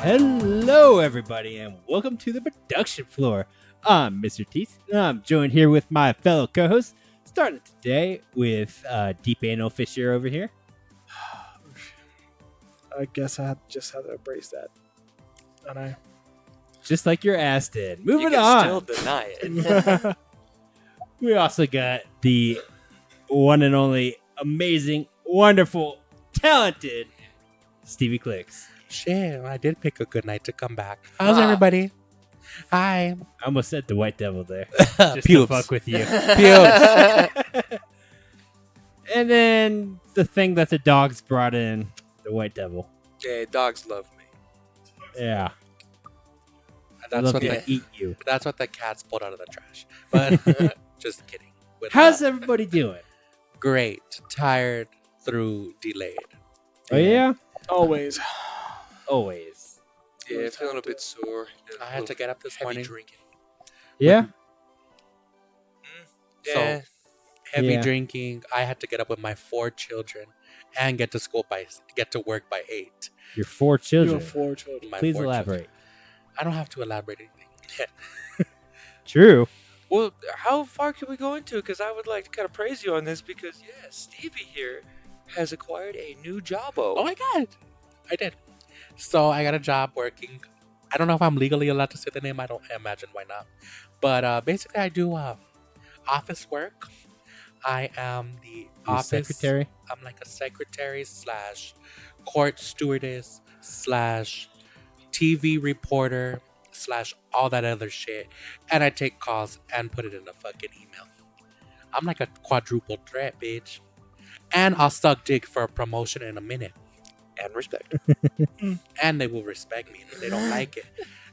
Hello, everybody, and welcome to the production floor. I'm Mr. Teeth, and I'm joined here with my fellow co-hosts, starting today with Deep Anal Fisher over here. I guess I just have to embrace that. And I Just like your ass did. You Moving can on. still deny it. We also got the one and only amazing, wonderful, talented Stevie Clicks. Shit, I did pick a good night to come back. How's Ah. everybody? Hi. I almost said the White Devil there. Just to Pubes. fuck with you. Pubes. And then the thing that the dogs brought in, the White Devil. Yeah, dogs love me. Yeah. I That's love what to the eat you. that's what the cats pulled out of the trash. But just kidding. With How's that, everybody doing? great? Tired through delayed. Oh, yeah? always. Always. Yeah, feeling a bit sore. I had to get up this heavy morning. drinking. Yeah? Yeah. So heavy Yeah. drinking. I had to get up with my 4 children and get to work by 8. Your 4 You children. have 4 children. My Please 4 elaborate. children. I don't have to elaborate anything. True. Well, how far can we go into? Because I would like to kind of praise you on this because, yeah, Stevie here has acquired a new jobbo. Oh my god, I did. So I got a job working. I don't know if I'm legally allowed to say the name. I don't imagine why not. But basically, I do office work. I am the Your office secretary. I'm like a secretary / court stewardess / TV reporter / all that other shit. And I take calls and put it in a fucking email. I'm like a quadruple threat, bitch. And I'll suck dick for a promotion in a minute. And respect. And they will respect me if they don't like it.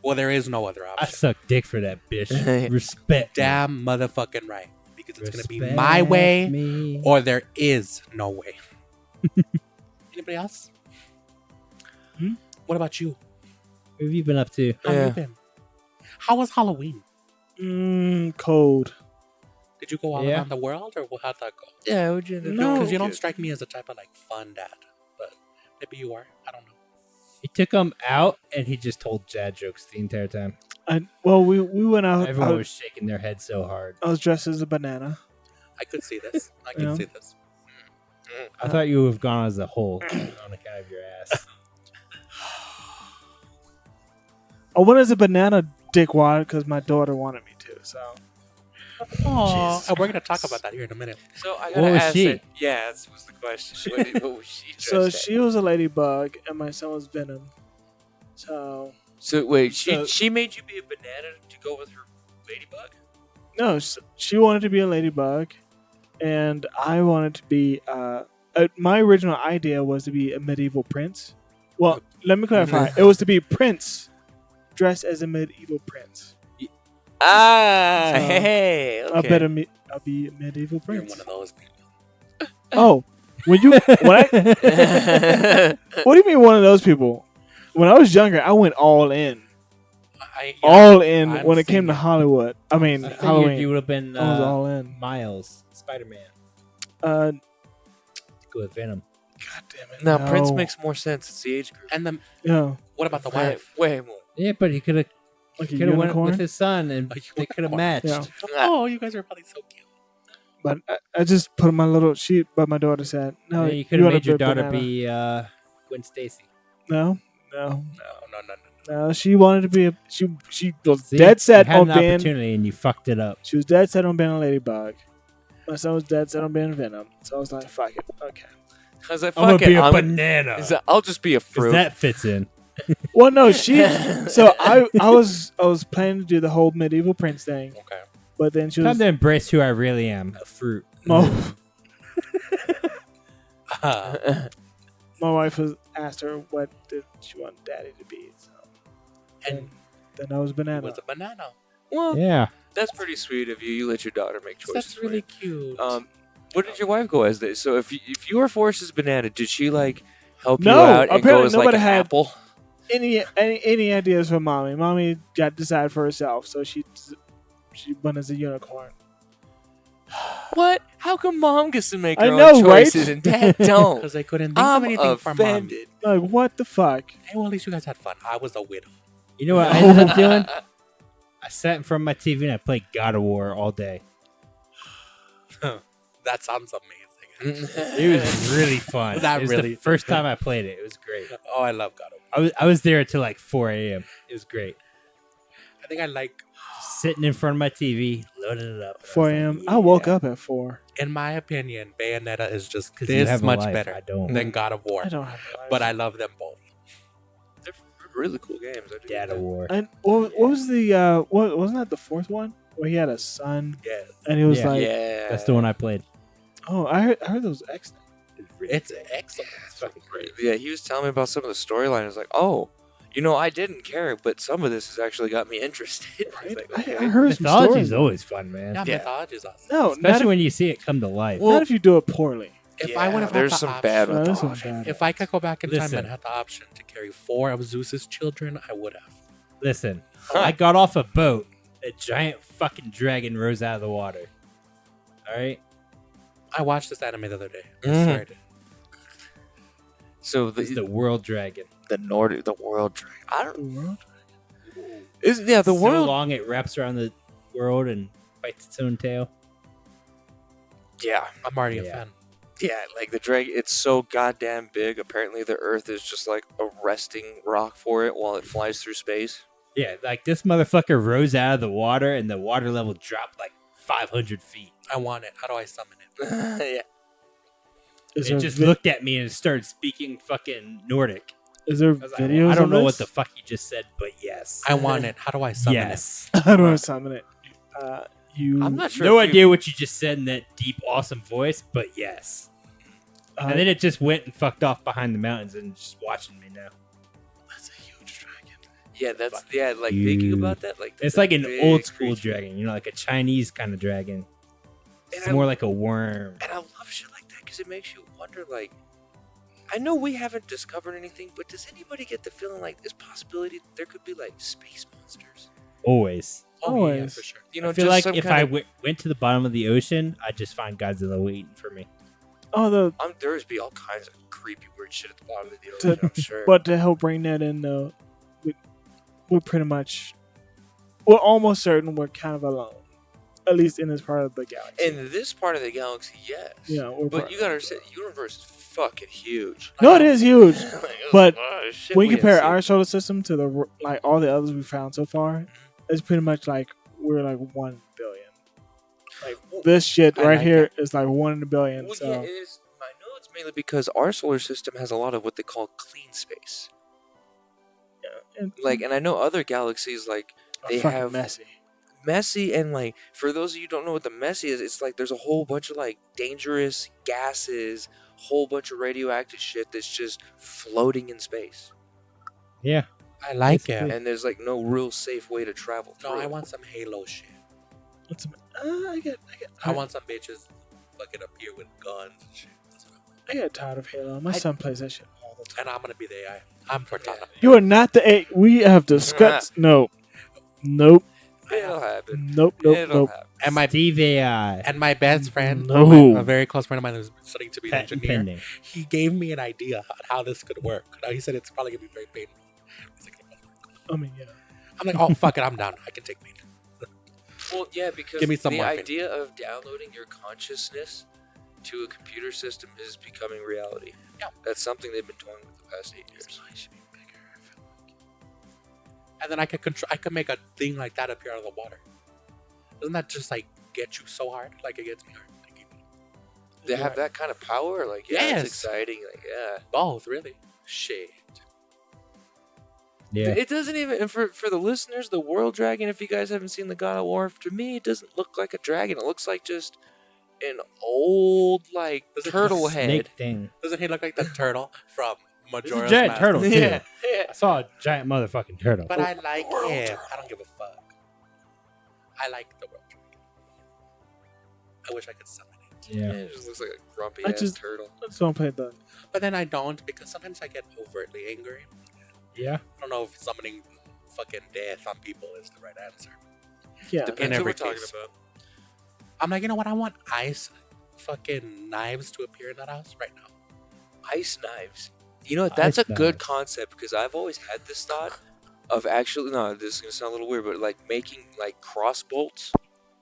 Well, there is no other I option. suck dick for that bitch. Respect. me. Damn motherfucking right. Because it's going to be Respect my way me. or there is no way. Anybody else? What about you? What have you been up to? How have Yeah. you been? How was Halloween? Cold. Did you go all Yeah. around the world or how'd that go? Yeah, would you No. Because you don't strike me as a type of like fun dad. But maybe you are. I don't know. He took him out and he just told dad jokes the entire time. We went out. Everyone was shaking their head so hard. I was dressed as a banana. I could see this. I can Yeah. see this. I thought you would have gone as a whole on account of your ass. I went as a banana dickwad because my daughter wanted me to. So Oh, Jesus and we're going to talk about that here in a minute. So I What gotta was ask she? that- Yeah, that was the question. What was she dressed so as? she was a ladybug and my son was Venom. So So wait, So- she made you be a banana to go with her ladybug? no, she wanted to be a ladybug, and I wanted to be. My original idea was to be a medieval prince. Well, let me clarify. It was to be Prince, dressed as a medieval prince. Ah, So, hey, okay. I'll be a medieval You're prince. one of those people. Oh, what do you mean one of those people? When I was younger, I went all in, all in I'm when it came to seeing it. Hollywood. I mean, I figured Halloween. you would have been I was all in. Miles, Spider-Man. God Go with Venom. damn it! Now, no. Prince makes more sense. It's the age group. And then Yeah, what about the way, wife? way more. Yeah, but he could have like a went unicorn. with his son and A they could have unicorn. matched. Yeah. Oh, you guys are probably so cute. But I just put my little sheet. But my daughter said, "No, Yeah, you could have wanna made your be a daughter banana." be Gwen Stacy. No. No. She wanted to be a. She was See? dead set you had on an being. opportunity and you fucked it up. She was dead set on being a ladybug. My son was dead set on being Venom. So I was like, "Fuck it, okay." I was like, I'm gonna fuck be it. a I'm- banana. He's like, I'll just be a 'Cause fruit. that fits in. Well, no, she. So I was planning to do the whole medieval prince thing, Okay. but then she Time was to embrace who I really am, a fruit. my, Uh, my wife was asked her what did she want daddy to be. So and then I was it banana. was a banana. Well, Yeah. that's pretty sweet of you. You let your daughter make choices. That's for really you. cute. What did your wife go as? This? So if you were forced as banana, did she like help you No, out and go apparently as like nobody an had- apple? Any ideas from mommy? Mommy got to decide for herself, so she went as a unicorn. What? How come mom gets to make I her know, own right? choices and dad don't? Because they couldn't think of I'm anything for mom. offended. Like, what the fuck? Hey, well, at least you guys had fun. I was a widow. You know what I ended up doing? I sat in front of my TV and I played God of War all day. That sounds amazing. It was really fun. That It was really- the first time I played it. It was great. Oh, I love God of War. I was there until like 4 a.m. It was great. I think I like, Sitting in front of my TV, loading it up. and I was 4 like, a.m. I woke yeah. up at 4. in my opinion, Bayonetta is just 'Cause you this have a much life, better I don't. than God of War. I don't have a life. But I love them both. They're really cool games. I do God of think. War. And what was the what wasn't that the fourth one where he had a son Yes. and he was Yeah. like, Yeah, That's the one I played. oh, I heard those excellent. It's excellent. It's fucking great. Yeah, he was telling me about some of the storyline. I was like, oh, you know, I didn't care, but some of this has actually got me interested. I was Right? like, okay. I heard some Mythology's stories. always fun, man. Yeah, Yeah. mythology is awesome. No, not Especially if, when you see it come to life. not if you do it poorly. If I would have had there's the some option, bad No, there's some mythology. bad. if I could go back in time Listen. and had the option to carry 4 of Zeus's children, I would have. Listen, Huh. I got off a boat. A giant fucking dragon rose out of the water. All right? I watched this anime the other day. I Mhm. swear I did. So It's the the world dragon. Nordic, the world dragon. I The don't. world? Is yeah the so world? long it wraps around the world and bites its own tail. Yeah, I'm already a Yeah. fan. yeah. Like the dragon, it's so goddamn big. Apparently, the Earth is just like a resting rock for it while it flies through space. Yeah, like this motherfucker rose out of the water and the water level dropped like 500 feet. I want it. How do I summon it? yeah. Is It there, just vi- looked at me and started speaking fucking Nordic. is there I was like, videos? I don't of know what this? the fuck you just said, but yes. I want it. How do I summon yes. I don't know how to summon it. You. I'm not sure. No if you- idea what you just said in that deep, awesome voice, but yes. Uh, And then it just went and fucked off behind the mountains and just watching me now. that's a huge dragon. Yeah, that's Like thinking about that, like It's the like an big old school creature. dragon, you know, like a Chinese kind of dragon. It's And more like a worm. And I love shit like that because it makes you wonder. Like, I know we haven't discovered anything, but does anybody get the feeling like this possibility there could be like space monsters? Always. Oh, yeah, Always. for sure. You know, I feel just like some if kind I of, went to the bottom of the ocean, I'd just find Godzilla waiting for me. Oh, there's be all kinds of creepy weird shit at the bottom of the To- ocean. I'm sure. but to help bring that in, though, we're pretty much, we're almost certain we're kind of alone, at least in this part of the galaxy. in this part of the galaxy, yes. Yeah, we're But part- you gotta understand, the universe is fucking huge. No, it is huge. Like, there's But a lot of shit When you we compare haven't our seen. solar system to the like all the others we found so far, it's pretty much like we're like 1 billion. Like this shit I right like here is like 1 in a billion. Well, So yeah, it is. I know it's mainly because our solar system has a lot of what they call clean space. and, And I know other galaxies like they fucking have messy. and like for those of you who don't know what the messy is, it's like there's a whole bunch of like dangerous gases, whole bunch of radioactive shit that's just floating in space, Yeah. I like Basically. it. and there's like no real safe way to travel through. No, I it. want some Halo shit. What's I get I want some bitches fucking up here with guns and shit. That's what I want. I get tired of Halo. My son plays that shit all the time. And I'm gonna be the AI. I'm Cortana. You are not the A. We have discussed. Nope. It'll happen. Nope. It'll happen. And my Steve AI. and my best friend, No. a very close friend of mine who's studying to be an Patent engineer, pending. he gave me an idea on how this could work. Now he said it's probably gonna be very painful. I was like, I mean, yeah. I'm like, oh fuck it, I'm down. I can take pain. Well, yeah, because Give me some the morphine. idea of downloading your consciousness to a computer system is becoming reality. Yeah. That's something they've been toying with the past 8 years. And then I could control. I could make a thing like that appear out of the water. Doesn't that just like get you so hard? Like it gets me hard. Like, They have that kind of power? Like, yeah, Yes. it's exciting. Like, yeah. both, really. Shit. Yeah. It doesn't even, and for the listeners, the world dragon, if you guys haven't seen the God of War, to me, it doesn't look like a dragon. It looks like just an old, like, Does it turtle Snake head. thing. Doesn't he look like the turtle from There's Majora's a giant Mask? turtle, too. Yeah. I saw a giant motherfucking turtle. But I like him. I don't give a fuck. I like the world dragon. I wish I could summon it. Yeah, Yeah. it just looks like a grumpy I ass just- turtle. I just don't play the. But then I don't because sometimes I get overtly angry. Yeah. I don't know if summoning fucking death on people is the right answer. Yeah. Depends every what we're talking case. about. I'm like, you know what? I want ice fucking knives to appear in that house right now. Ice knives. You know, that's a Ice good knives. concept because I've always had this thought of actually, no, this is going to sound a little weird, but like making like cross bolts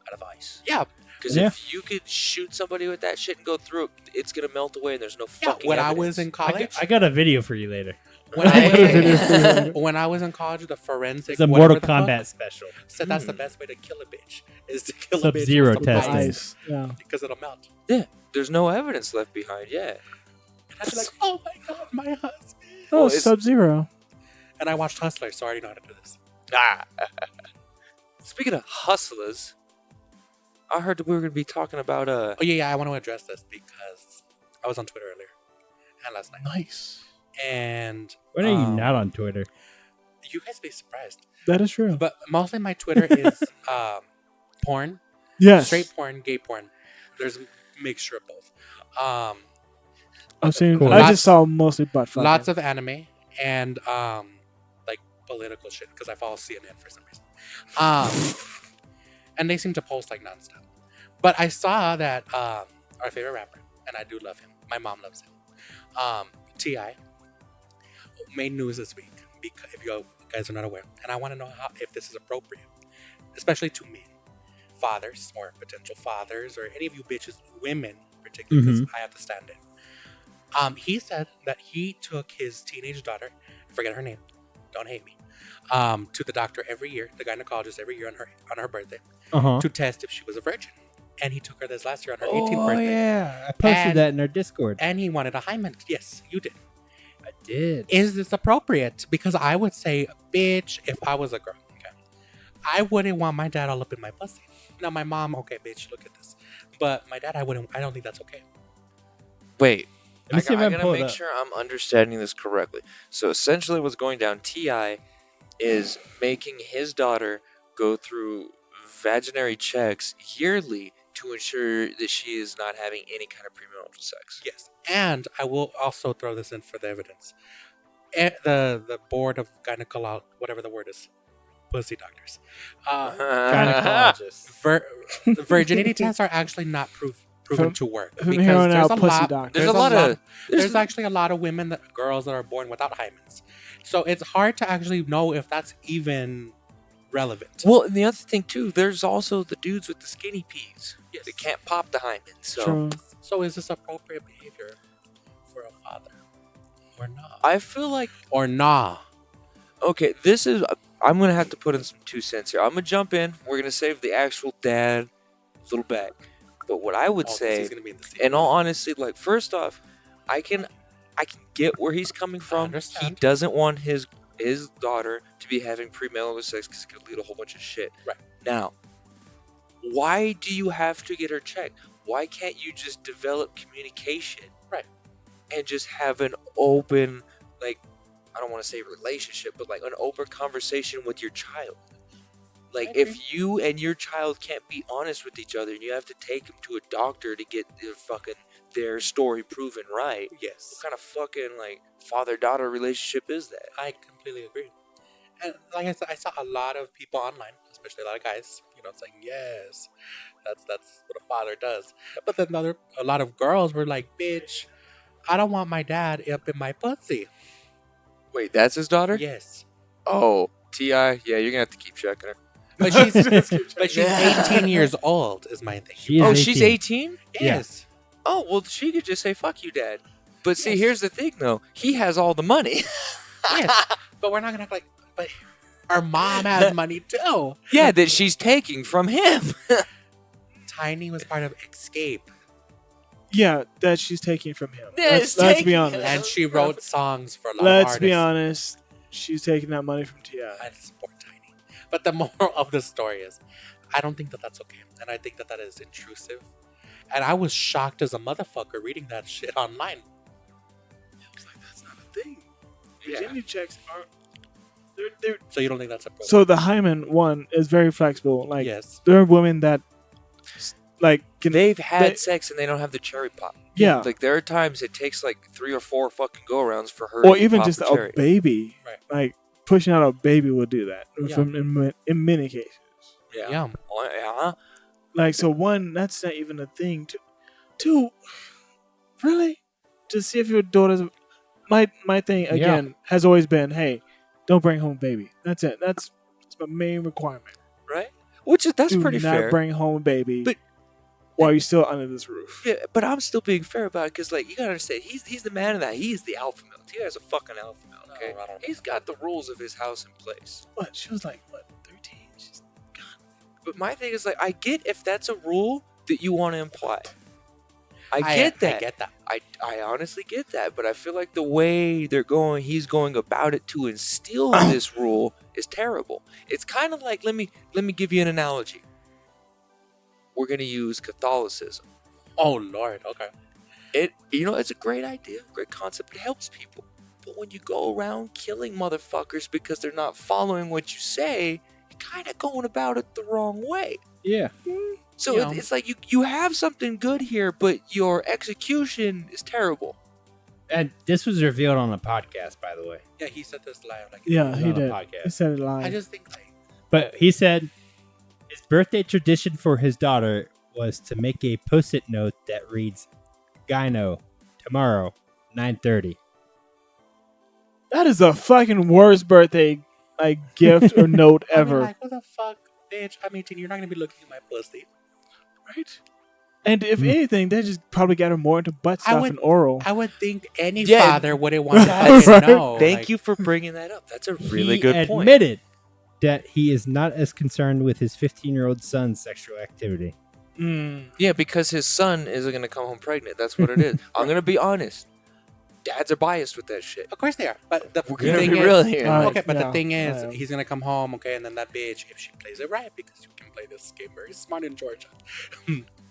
out of ice. Yeah, Because Yeah. if you could shoot somebody with that shit and go through it, it's going to melt away and there's no yeah. fucking When evidence. I was in college, I got a video for you later. when I was Hey. when I was in college, the forensic It's a whatever Mortal the fuck, Kombat special. said that's the best way to kill a bitch is to kill a bitch Sub-Zero with some testing. ice Ice. Yeah. because it'll melt. Yeah, there's no evidence left behind. Yeah. And I'd be like, oh my god, my husband. Oh, Well, it's- Sub-Zero. And I watched Hustler, so I already know how to do this. Ah. Speaking of hustlers, I heard that we were going to be talking about Oh yeah, I want to address this because I was on Twitter earlier and last night, Nice. and When are you not on Twitter? you guys be surprised. That is true. But mostly my Twitter is porn, Yes. straight porn, gay porn. There's a mixture of both. I've seen. Cool. I Lots- just saw mostly butt fucking. Lots of anime and like political shit because I follow CNN for some reason. And they seem to post like nonstop. But I saw that our favorite rapper, and I do love him. My mom loves him. T.I. made news this week because if you guys are not aware, and I want to know if this is appropriate, especially to men, fathers or potential fathers, or any of you bitches, women particularly, because I have to stand in. He said that he took his teenage daughter, I forget her name, don't hate me, to the doctor every year, the gynecologist every year on her birthday, to test if she was a virgin. And he took her this last year on her 18th birthday. Yeah, I posted And- that in our Discord. And he wanted a hymen. Yes, you did. I did. Is this appropriate? Because I would say, bitch, if I was a girl, okay, I wouldn't want my dad all up in my pussy. Now, my mom, okay, bitch, look at this. But my dad, I don't think that's okay. Wait, Let me see if I I can gotta pull it make up. sure I'm understanding this correctly. So essentially, what's going down? Ti is making his daughter go through vaginary checks yearly to ensure that she is not having any kind of premarital sex. Yes. And I will also throw this in for the evidence. The board of gynecologists, whatever the word is, pussy doctors. Gynecologist. Virginity tests are actually not proven From- to work. From here on out, pussy doctor. There's a lot of There's actually a lot of women, girls that are born without hymens. So it's hard to actually know if that's even relevant. well, and the other thing too, there's also the dudes with the skinny peas. Yes. They can't pop the hymen. So True. So is this appropriate behavior for a father? Or not? I feel like Or nah? okay, this is. I'm gonna have to put in some 2 cents here. I'm gonna jump in. We're gonna save the actual dad a little back. But what I would Oh, 'cause say, he's gonna be in the in all honesty, like first off, I can get where he's coming from. He understand. doesn't want his daughter to be having premarital sex because it could lead a whole bunch of shit. Right. Now, why do you have to get her checked? Why can't you just develop communication? Right. And just have an open, like, I don't want to say relationship, but like an open conversation with your child. Like, I agree. if you and your child can't be honest with each other and you have to take them to a doctor to get their story proven right, Yes. what kind of fucking, like, father-daughter relationship is that? I completely agree. And like I said, I saw a lot of people online, especially a lot of guys, saying, yes, that's what a father does. But then a lot of girls were like, bitch, I don't want my dad up in my pussy. Wait, that's his daughter? Yes. Oh, T.I., yeah, you're gonna have to keep checking her. But she's 18 years old, is my thing. She is Oh, she's 18? Yeah. Yes. Oh, well, she could just say, fuck you, Dad. But see, Yes. here's the thing, though. He has all the money. Yes. But we're not going to act like, but her mom has money too. Yeah, that she's taking from him. Tiny was part of Escape. Yeah, that she's taking from him. Yeah, let's it's be taking- honest. And she wrote songs for a lot of Let's artists. be honest. She's taking that money from Ti. I support Tiny. But the moral of the story is, I don't think that that's okay. And I think that that is intrusive. And I was shocked as a motherfucker reading that shit online. I was like, that's not a thing. Virginity checks are. They're, So you don't think that's appropriate? so the hymen one is very flexible. Like yes. there are women that, like, They've had they- sex and they don't have the cherry pop. yeah, Like, there are times it takes, like, 3 or 4 fucking go-arounds for her or to even pop just the a cherry. baby. Right. Like pushing out a baby will do that. Yeah. In many cases. Yeah. Yeah. Oh, yeah. Like so, one that's not even a thing. Dude, really? To see if your daughter's my thing again has always been, hey, don't bring home a baby. That's it. That's my main requirement. Right? That's Do pretty not fair. bring home a baby But- while you're still under this roof. Yeah, but I'm still being fair about it because, like, you gotta understand, he's the man of that. He's the alpha male. T.I. is a fucking alpha male. Okay, No, I don't know. he's got the rules of his house in place. What? She was like, what, 13? She's But my thing is, like, I get if that's a rule that you want to imply. I get that. I get that. I honestly get that, but I feel like the way he's going about it to instill this rule is terrible. It's kind of like, let me give you an analogy. We're gonna use Catholicism. Oh Lord. Okay. It's a great idea, great concept. It helps people, but when you go around killing motherfuckers because they're not following what you say, you're kind of going about it the wrong way. Yeah. So You know. it's like you have something good here, but your execution is terrible. And this was revealed on a podcast, by the way. Yeah, he said this live. Like, yeah, It was he on a did. podcast. He said it I live. just think like But he said his birthday tradition for his daughter was to make a post-it note that reads, "Gyno, tomorrow, 9:30." That is the fucking worst birthday gift or note I mean, ever. like, what the fuck, bitch? I'm 18. You're not gonna be looking at my pussy. Right? And if anything, they just probably got her more into butt I stuff would- and oral. I would think any Yeah. father wouldn't want to Right. fucking know. Thank like, you for bringing that up. That's a really He good point. admitted that he is not as concerned with his 15-year-old son's sexual activity. Yeah, because his son isn't gonna come home pregnant. That's what it is. I'm gonna be honest. Dads are biased with that shit. Of course they are. But the We're gonna thing be is, real here. Alright, okay, but yeah, the thing is, yeah. he's gonna come home, okay, and then that bitch, if she plays it right, because you can play this game very smart in Georgia,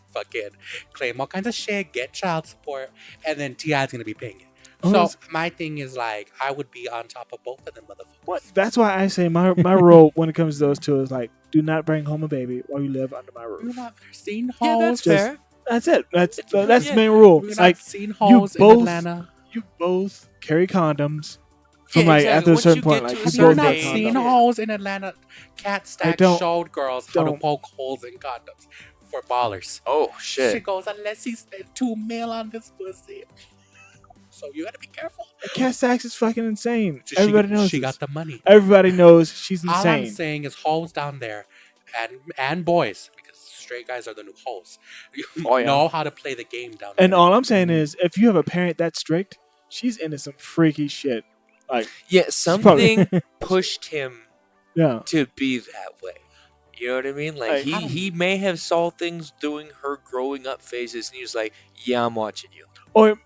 fucking claim all kinds of shit, get child support, and then T.I.'s gonna be paying it. Oh, So it's- my thing is like, I would be on top of both of them motherfuckers. What? That's why I say my rule when it comes to those two is like, do not bring home a baby while you live under my You're roof. not seen hoes. Yeah, that's Just- fair. That's it. That's Yeah. the main rule. You're Like, not seen hoes in both- Atlanta. you both carry condoms from Yeah, like exactly. after a Once certain you point. get Like, to you a Have both you certain got not age, seen condoms. hoes in Atlanta? Cat Stack don't- showed girls how to don't. poke holes in condoms for ballers. Oh She shit. goes, unless he spent $2 million on this pussy. So you gotta be careful. Cat Sachs is fucking insane. She- Everybody knows. she this. got the money. Everybody knows she's All I'm insane. saying is hoes down there, and boys, because straight guys are the new hoes. You Oh, yeah. know how to play the game down And there. all I'm saying is, if you have a parent that strict, she's into some freaky shit. Like, Yeah, probably- something pushed him yeah, to be that way. You know what I mean? Like Like, he may have saw things during her growing up phases, and he was like, "Yeah, I'm watching you." or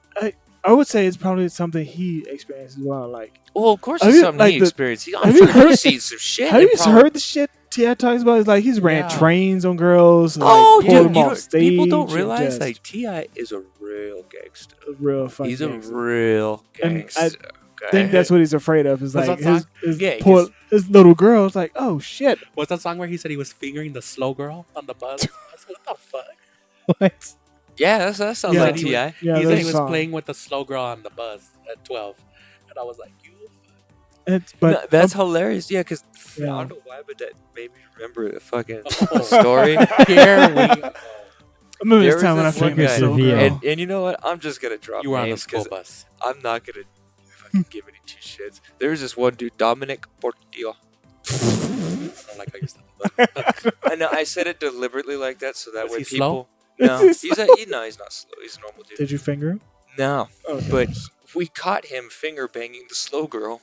I would say it's probably something he experienced as well. Like, Well, of course, Have it's you- something like he the- experienced. I'm have sure you heard- he's seen some shit. have and you probably- heard the shit T.I. talks about? It's like he's ran Yeah. trains on girls. Like, Oh, pulled dude, them you off know, stage. people don't and realize just like T.I. is a real gangster. a real fucking. He's a gangster. real And I gangster. I think that's what he's afraid of. Is What's like that his Yeah, his little girl is like, oh shit. What's that song where he said he was fingering the slow girl on the bus? I was like, what the fuck? What? Yeah, that sounds Yeah. like He Ti. Yeah, he said there's he a was song. playing with the slow girl on the bus at 12. And I was like, you. But That's hilarious. Yeah, because I Yeah. don't know why, but that made me remember a fucking Oh. story. Here we go. I remember There this time was when I this one fingered guy- this little Yeah. girl. And you know what? I'm just gonna drop You were on the names school 'cause bus. I'm not gonna fucking give any two shits. There was this one dude, Dominic Portillo. I don't like how you said that. I know I said it deliberately like that so that Was way he people. slow? No, Is he he's slow? no, he's not slow. He's a normal dude. Did you finger him? No, Oh, but we caught him finger banging the slow girl.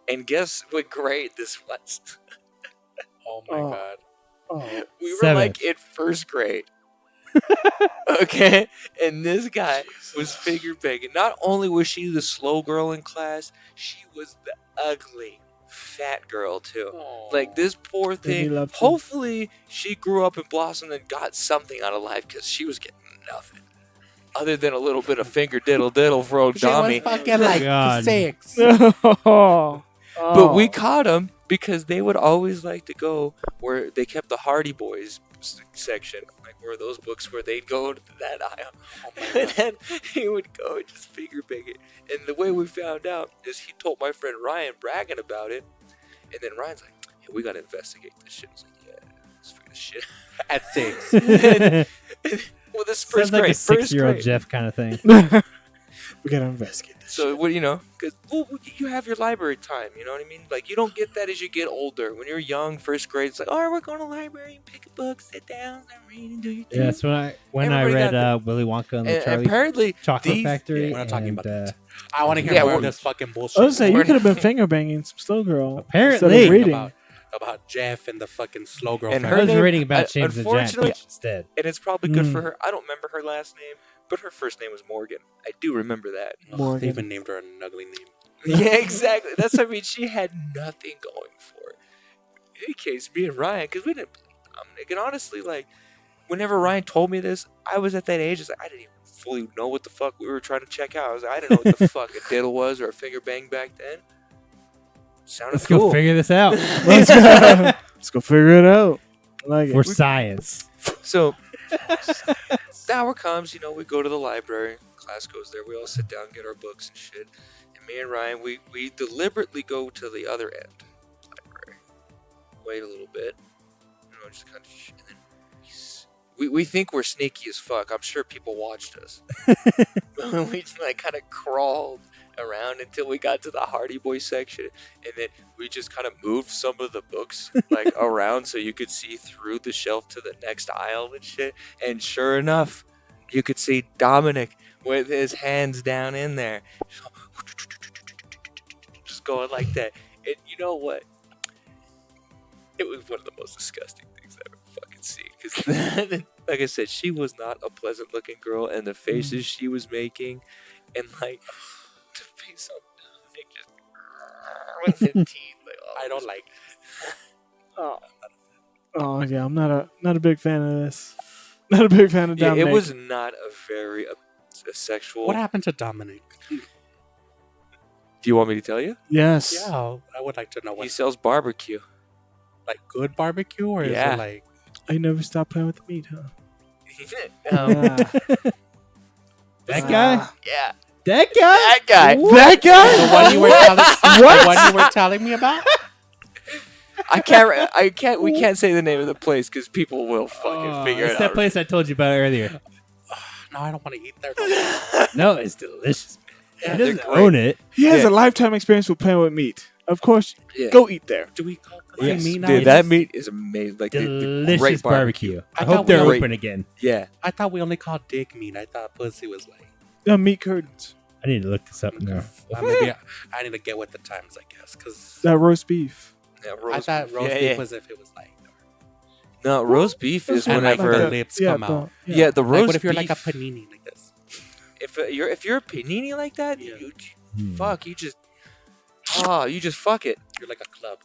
And guess what grade this was? Oh my Oh. god. oh. We were Seventh. like in first grade. Okay? And this guy was finger banging. Not only was she the slow girl in class, she was the ugly, fat girl too. Oh. Like this poor Did he thing. love you? Hopefully she grew up and blossomed and got something out of life because she was getting nothing. Other than a little bit of finger diddle diddle for old She was Dommy. fucking like God. 6. Oh. But we caught them because they would always like to go where they kept the Hardy Boys section, like where those books where they'd go to that aisle, Oh my and god. then he would go and just finger bang it. And the way we found out is he told my friend Ryan bragging about it, and then Ryan's like, "Hey, we gotta investigate this shit." I was like, "Yeah, let's figure this shit." At 6. Well, this Sounds first like grade. a First 6-year-old grade. Jeff kind of thing. We gotta investigate this. So what because you have your library time. You know what I mean? Like you don't get that as you get older. When you're young, first grade, it's like, all right, we're going to the library, pick a book, sit down, and read and do your thing. Yeah, that's when I Everybody read got Willy Wonka and the And Charlie apparently, Chocolate these- Factory. We're not talking and, about that. I want to hear Yeah, more we're- of this fucking bullshit. I was saying you We're- could have been finger banging some slow girl. Apparently. instead of reading. about Jeff and the fucking slow girl. And I her was name- reading about James the Giant unfortunately- Peach instead. and it's probably good for Mm. her. I don't remember her last name, but her first name was Morgan. I do remember that. Ugh, Morgan. they even named her an ugly name. Yeah, exactly. That's what I mean. She had nothing going for her. In any case, me and Ryan, because we didn't. And honestly, like, whenever Ryan told me this, I was at that age. It's like I didn't even fully know what the fuck we were trying to check out. I didn't know what the fuck a diddle was or a finger bang back then. Sounded Let's cool. go figure this out. Let's go. Let's go figure it out. I like For it. science. So, the hour comes, we go to the library. Class goes there. We all sit down, get our books and shit. And me and Ryan, we deliberately go to the other end of the library. Wait a little bit. Just kind of, and then we think we're sneaky as fuck. I'm sure people watched us. We just, kind of crawled around until we got to the Hardy Boy section, and then we just kind of moved some of the books around so you could see through the shelf to the next aisle and shit. And sure enough, you could see Dominic with his hands down in there, just going like that. And you know what? It was one of the most disgusting things I've ever fucking seen. Because, like I said, she was not a pleasant looking girl, and the faces she was making, and the face on Dominic just with his teeth. I don't like. Oh yeah, I'm not a big fan of this. Not a big fan of Yeah, Dominic. it was not a very a sexual. What happened to Dominic? Do you want me to tell you? Yes. Yeah, I would like to know He what, sells barbecue. like good barbecue, or Yeah. is it like I never stopped playing with the meat, huh? That guy? Yeah. That guy? That guy. That guy? the one you were telling? The one you were telling me about? I can't. We can't say the name of the place because people will fucking figure it's it that out. place I told you about earlier. No, I don't want to eat there. No, it's delicious. Yeah, He they're doesn't great. own it. He has Yeah. a lifetime experience with playing with meat. Of course, Yeah. go eat there. Do we call Yes. meat now? Dude, that meat is amazing. Like the Delicious great barbecue. I I hope thought they're we- open again. Yeah. I thought we only called dick meat. I thought pussy was like. Meat curtains. I need to look this up now. Well, maybe I need to get with the times, I guess, because That roast beef. Yeah, I thought roast yeah, beef yeah. was if it was like. No, roast beef is And like whenever. the lips come out. Yeah, the roast Like, what if you're beef. like a panini like this? If you're a panini like that, Yeah. you Hmm. you just fuck it. You're like a club.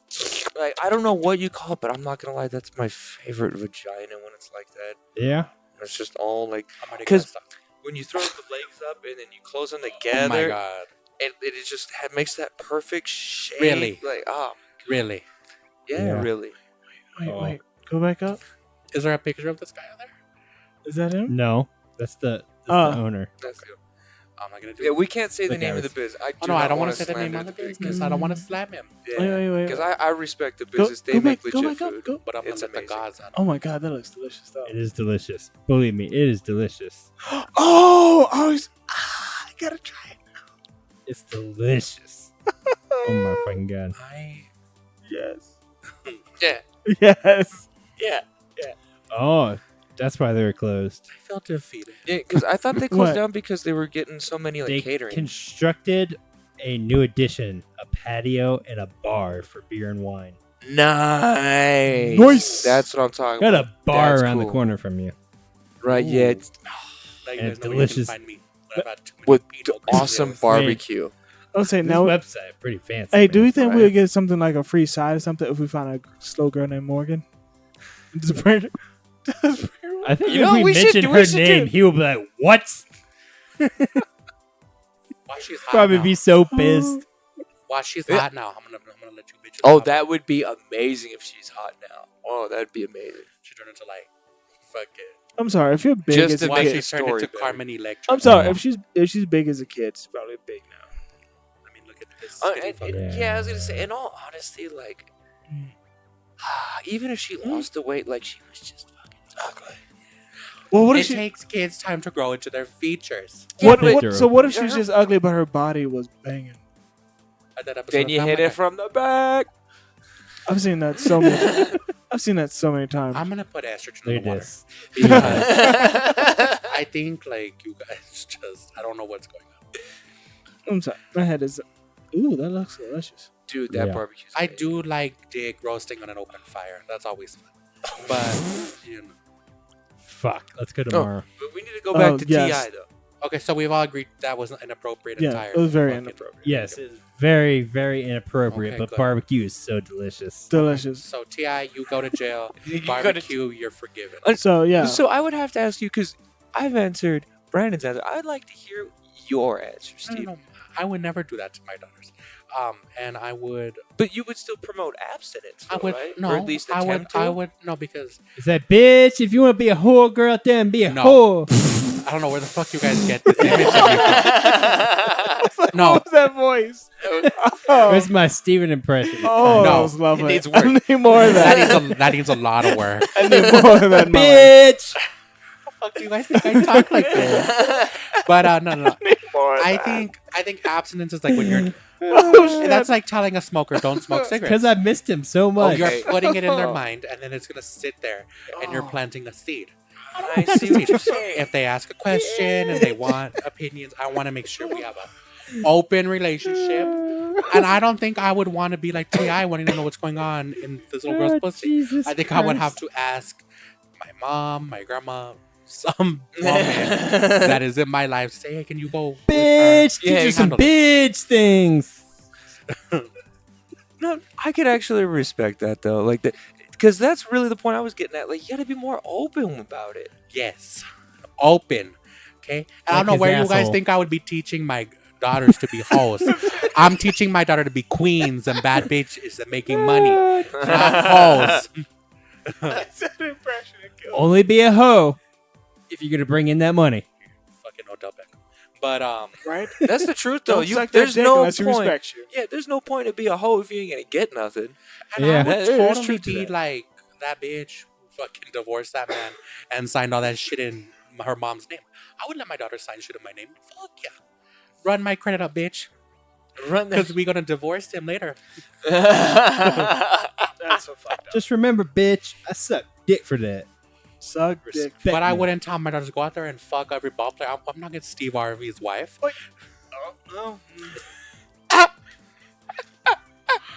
Like I don't know what you call it, but I'm not gonna lie, that's my favorite vagina when it's like that. Yeah. It's just all like I'm already 'Cause- gonna stop. when you throw the legs up and then you close them Oh my together, god! it just makes that perfect shape. Really? Like Really? yeah, Yeah. really. Oh. Wait. Go back up. Is there a picture of this guy out there? Is that him? No, that's the Oh. owner. That's good. I'm not gonna do. Yeah, it. we can't say the Look name at of the us. biz. I Oh, no, I don't want want to say the name of the business. I don't want to slam him. Wait. Because I respect the Go, business. They go make back. Go legit back food. up. Go. But I'm It's gonna let the amazing. gods out. Oh my god, that looks delicious stuff. It is delicious. Believe me, it is delicious. Oh, I gotta try it. It's delicious. Oh my fucking god. Yes. Yeah, Yes. yeah, Oh, that's why they were closed. I felt defeated. yeah. Because I thought they closed What? down because they were getting so many They catering. constructed a new addition, a patio and a bar for beer and wine. Nice. Nice. That's what I'm talking Got about. a bar That's around the cool. corner from you. Right? Yeah. Ooh. It's Now you And guys it's know where you can delicious. find me. I've had too many with Pinot awesome Grigios. barbecue. I'll say This now. website pretty fancy. Hey, do man. we think Right. we would get something like a free side or something if we found a slow girl named Morgan? Just bring her. Just bring her. I think You if know, we we should mentioned do- her we should name, do- he will be like, "What?" While she's hot Probably now. be so pissed. While she's Yeah. hot now, I'm gonna let you bitches. Oh, know. that would be amazing if she's hot now. Oh, that'd be amazing. She turned into like fucking. I'm sorry if you're big Just as to a Why make kid. the she turned story into better. Carmen Electra. I'm sorry Oh. if she's big as a kid. She's probably big now. I mean, look at this. Oh, skinny and- fucker. and- yeah, I was gonna say. In all honesty, like, even if she lost the weight, like she was just fucking ugly. Well, what if It she? takes kids time to grow into their features. So what if Yeah, she's her- just ugly, but her body was banging? At that episode Then of you Family hit it Guy. from the back. I've seen that so many. I've seen that so many times. I'm gonna put estrogen There in it the water is. because I think like you guys just I don't know what's going on. I'm sorry. My head is. Ooh, that looks delicious. Dude, that Yeah. barbecue's I amazing. do like dick roasting on an open fire. That's always fun. But you know. Fuck. Let's go tomorrow. But we need to go back Oh, to yes. Ti though. Okay, so we've all agreed that was inappropriate. Yeah, Entire it was very fucking- inappropriate. Yes, it's very, very inappropriate, Okay, but good. barbecue is so delicious. Delicious. So Ti, you go to jail. You gotta- Barbecue, you're forgiven. So yeah. So I would have to ask you because I've answered Brandon's answer. I'd like to hear your answer, I don't Steve. know. I would never do that to my daughters. And I would. But you would still promote abstinence, I though, would right? no. Or at least I would. attempt to. I would no because It's that bitch. If you want to be a whore, girl, out there and be a No. whore. I don't know where the fuck you guys get this image of me from. No, What was that voice? Where's my Steven impression? Oh, No, that was lovely. it needs I work. need more of that. that needs a lot of work. I need more of that. in my life. Bitch. Fuck, do you guys think I talk like this? But no. More of I that. think abstinence is like when you're. Oh, shit. That's like telling a smoker don't smoke cigarettes. Because I missed him so much. You're putting it in their mind, and then it's gonna sit there, and you're planting a seed. I see what you're saying. If they ask a question and they want opinions, I want to make sure we have a open relationship. And I don't think I would want to be like Ti, wanting to know what's going on in this little girl's pussy. Jesus I think I would have Christ. to ask my mom, my grandma, some woman that is in my life. Say, hey, can you go? with her? Bitch, Yeah, teach you some handle it. bitch things. No, I could actually respect that though. Like that, because that's really the point I was getting at. Like, you gotta be more open about it. Yes, open. Okay, I Like don't know his where you guys asshole. think I would be teaching my daughters to be hoes. I'm teaching my daughter to be queens and bad bitches and making money, not hoes. That's an impression it killed. Only be a hoe if you're gonna bring in that money. Fucking Odell Beckham. But Right? That's the truth though. Don't You, suck that there's dick no unless he point. respects you. Yeah, there's no point to be a hoe if you ain't gonna get nothing. and Yeah. I would There's totally truth to be that. like that bitch who fucking divorced that man and signed all that shit in her mom's name. I would let my daughter sign shit in my name. Fuck yeah. Run my credit up, bitch. Run Because we're gonna divorce him later. That's so fucked up. Just remember, bitch, I suck dick for that. Suck dick. Respect But I me. wouldn't tell my daughters to go out there and fuck every ball player. I'm not gonna Steve Harvey's wife. Oh, no.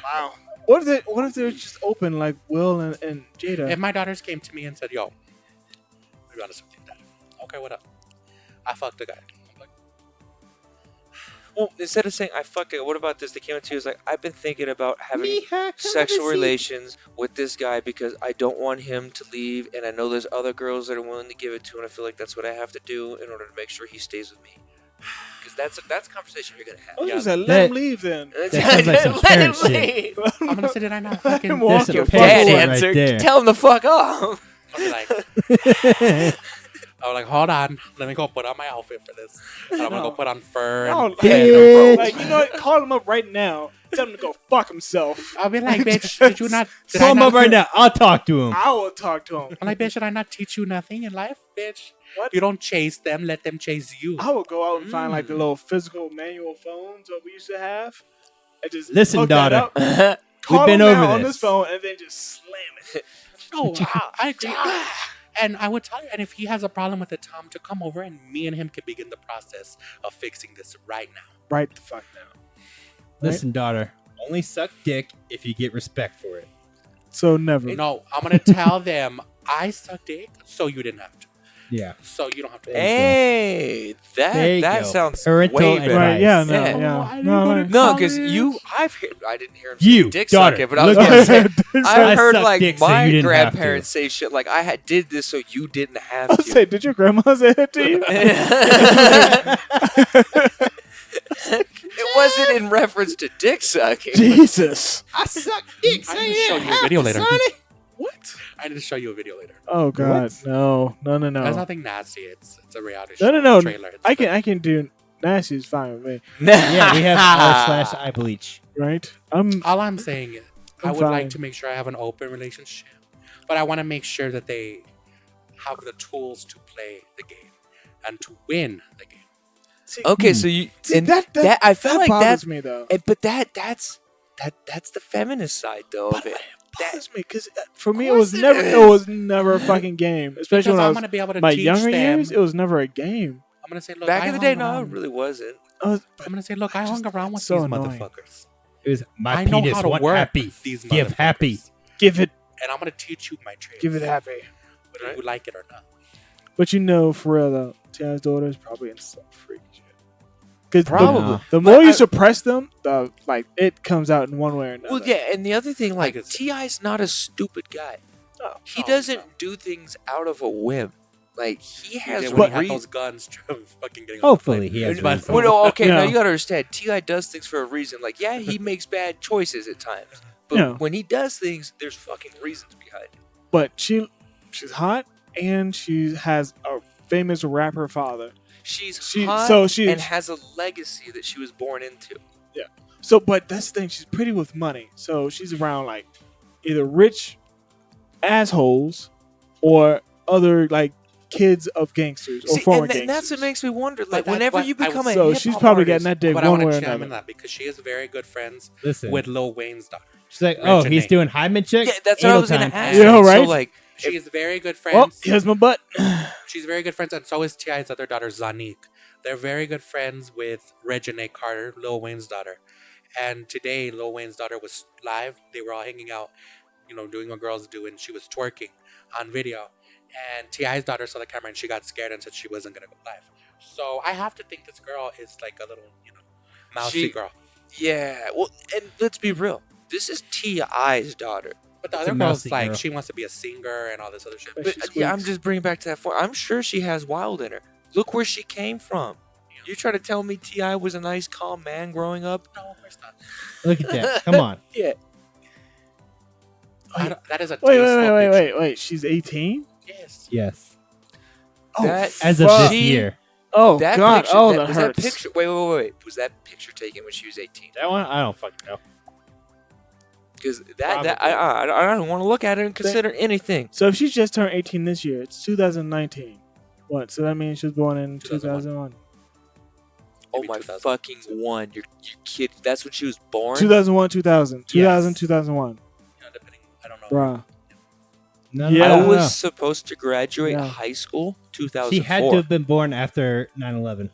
Wow. What if they're just open like Will and Jada? If my daughters came to me and said, "Yo, we got something, Dad." Okay, what up? I fucked a guy. I'm like, Well, instead of saying I fuck it, what about this? They came up to you, was like, I've been thinking about having sexual relations with this guy because I don't want him to leave, and I know there's other girls that are willing to give it to, and I feel like that's what I have to do in order to make sure he stays with me. Because that's a conversation you're gonna I was have. just like, let That- him leave then. That sounds like some Let parent him shit. leave. I'm gonna say, did I not fucking? Him There's walk some your parent Dad shit right answered. there. Tell him to fuck off. I'll be like, I was like, hold on, let me go put on my outfit for this. And I'm gonna go put on fur. No, And, Bitch. like, you know what? Call him up right now. Tell him to go fuck himself. I'll be like, bitch, did you not? Did I Call him not up right now. I'll talk to him. I will talk to him. I'm like, bitch, did I not teach you nothing in life, bitch? What? You don't chase them, let them chase you. I would go out and find like the little physical manual phones that we used to have. And just Listen, hook that daughter. up, call We've been him over now on this. this phone, and then just slam it. No, I agree. And I would tell you, and if he has a problem with it, tell him to come over, and me and him can begin the process of fixing this right now. Right the fuck now. Listen, daughter. Only suck dick if you get respect for it. So never. No, I'm gonna tell them I suck dick, so you didn't have to. Yeah. So you don't have to. Hey, There you that go. sounds Parental way better. Right? Yeah. advice. No. Yeah. Yeah. I No. didn't no. No, because I didn't hear him say You, dick daughter, suck it, but I was look gonna at say, I I heard suck like dick so my you didn't have to. grandparents say shit like I did this so you didn't have I was to. say, did your grandma say that to you? It wasn't in reference to dick sucking. Jesus. I suck dick. I need to show you a video later. What? I need to show you a video later. Oh God. No. No. No. There's No. nothing nasty. It's a reality No. show. No. No. Trailer. It's I can do nasty is fine with me. Yeah, we have r/eye bleach. Right? All I'm saying is, I I'm would fine. like to make sure I have an open relationship, but I want to make sure that they have the tools to play the game and to win the game. Okay, so you See, and that I feel like bothers that's me though. but that's the feminist side though But of it. it bothers me because for me it course was it never is. a fucking game. Especially Because when I I'm was going to be able to my teach younger them. years, it was never a game. I'm going to say, look, Back I in the day, hung no, it around. really wasn't. I'm going to say, look, I hung around with so these annoying. motherfuckers. It was my I know penis how to want work happy. these Give motherfuckers. happy. Give it, And I'm going to teach you my tricks. give it happy. Whether you like it or not. But for real though, T.I.'s daughter is probably in some freaky shit. Because Probably. the But more you I- suppress them, the it comes out in one way or another. Well, yeah, and the other thing, like could say- T.I.'s not a stupid guy. No, He no, doesn't no. do things out of a whim. Like he He has did a when he had reason. those guns fucking getting Hopefully he has But- reason. Well, no, okay, now Yeah. you gotta understand. Ti does things for a reason. Like, yeah, he makes bad choices at times, but Yeah. when he does things, there's fucking reasons behind it. But she's hot and she has a famous rapper father. She's She- hot so she- and has a legacy that she was born into. So, but that's the thing. She's pretty with money. So she's around like either rich assholes or other like kids of gangsters or See, former and gangsters. that's what makes me wonder. But Like, that's whenever what you I become would- a So hip she's hop probably artist, getting that dick But I one want way or to chime in another. that because she is very good friends Listen, with Lil Wayne's daughter. she's like, oh, he's Reginae. doing hymen checks. yeah, that's what I Anal was gonna time. ask. Yeah, So, right? like, She is very good Oh, friends. here's my butt. She's very good friends, and so is T.I.'s other daughter, Zanique. They're very good friends with Reginae Carter, Lil Wayne's daughter. And today, Lil Wayne's daughter was live. They were all hanging out, doing what girls do, and she was twerking on video. And T.I.'s daughter saw the camera, and she got scared and said she wasn't going to go live. So I have to think this girl is like a little, mousy She- girl. yeah. Well, and let's be real. This is T.I.'s daughter. But the It's a other girl's mousy like, girl. she wants to be a singer and all this other shit. But But she yeah, I'm squeaks. just bringing back to that point. I'm sure she has wild in her. Look where she came from. You try to tell me T.I. was a nice, calm man growing up? No, of course not. Look at that. Come on. Yeah. That is a Wait, tasteful picture. wait. She's 18. Yes. Yes. Oh, That- As of fuck. this year. Oh That God. picture, Oh, that, that was hurts. that picture. Wait. Was that picture taken when she was 18? That one, I don't fucking know. Because I don't want to look at it and consider anything. So if she's just turned 18 this year, it's 2019. What? So that means she was born in 2001. 2001. Oh Maybe my 2000. fucking one! You're kidding. That's when she was born. 2001, 2000, 2000, Yes. 2001. Depending, I don't know. Bruh. No, Yeah. I no, was no. supposed to graduate Yeah. high school 2004. She had to have been born after 9/11.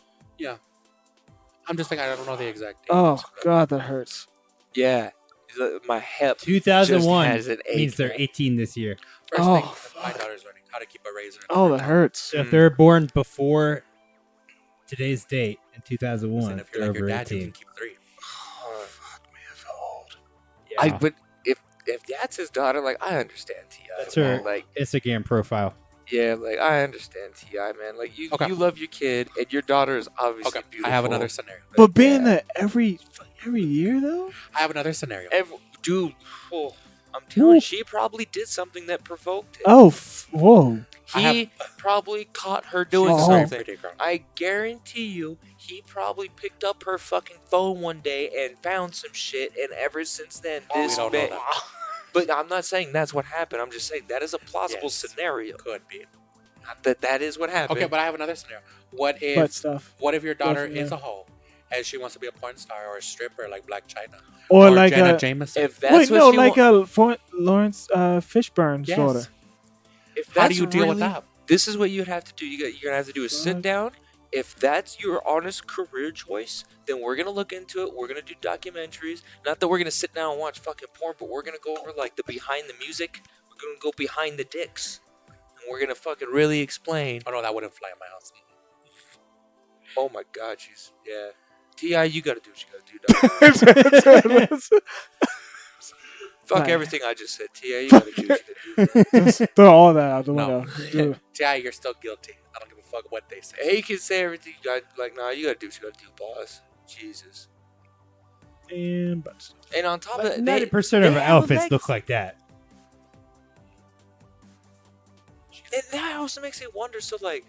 I'm just like, I don't know the exact date. Oh God, that hurts. Yeah, my hip. 2001 just has an means ache. they're 18 this year. First Oh, thing, my fuck. daughter's learning how to keep a razor. Oh, that hurts. So if they're born before today's date in 2001, And if you're they're like your over dad, you 18. can keep 3. Yeah. But if that's his daughter, like I understand Ti. That's man. her- Like Instagram profile. yeah, like I understand Ti, man. Like you Okay. love your kid, and your daughter is obviously Okay, beautiful. I have another scenario. But being yeah. that every year though. I have another scenario. Dude, oh, I'm telling you, she probably did something that provoked him. Oh, whoa. He probably caught her doing She's a very something. pretty girl. I guarantee you, he probably picked up her fucking phone one day and found some shit, and ever since then, Oh, we this don't know bit. that. But I'm not saying that's what happened. I'm just saying that is a plausible Yes. scenario. Could be. Not that is what happened. Okay, but I have another scenario. What Butt if stuff. your daughter from is there. a hoe and she wants to be a porn star or a stripper like Black China Or like Jenna a Jameson? if that's wait, what no, she like wa- a Lawrence Fishburne's Yes. daughter. if How that's do you deal with really- that? This is what you'd have to do. You're gonna have to do is sit God. down. If that's your honest career choice, then we're gonna look into it. We're gonna do documentaries. Not that we're gonna sit down and watch fucking porn, but we're gonna go over like the behind the music. We're gonna go behind the dicks, and we're gonna fucking really explain. Oh no, that wouldn't fly in my house. Oh my God, she's yeah. Ti, you gotta do what you gotta do, dog. Fuck Right. everything I just said. Ti, you gotta do what you gotta do. Just throw all that out the No. window. Do it. Ti, you're still guilty. I don't give a fuck what they say. Hey, you can say everything you got. Like, nah, you gotta do what you gotta do, boss. Jesus. And butt stuff. And on top of But that, 90% they of her have a outfits legacy. look like that. And that also makes me wonder. So, like,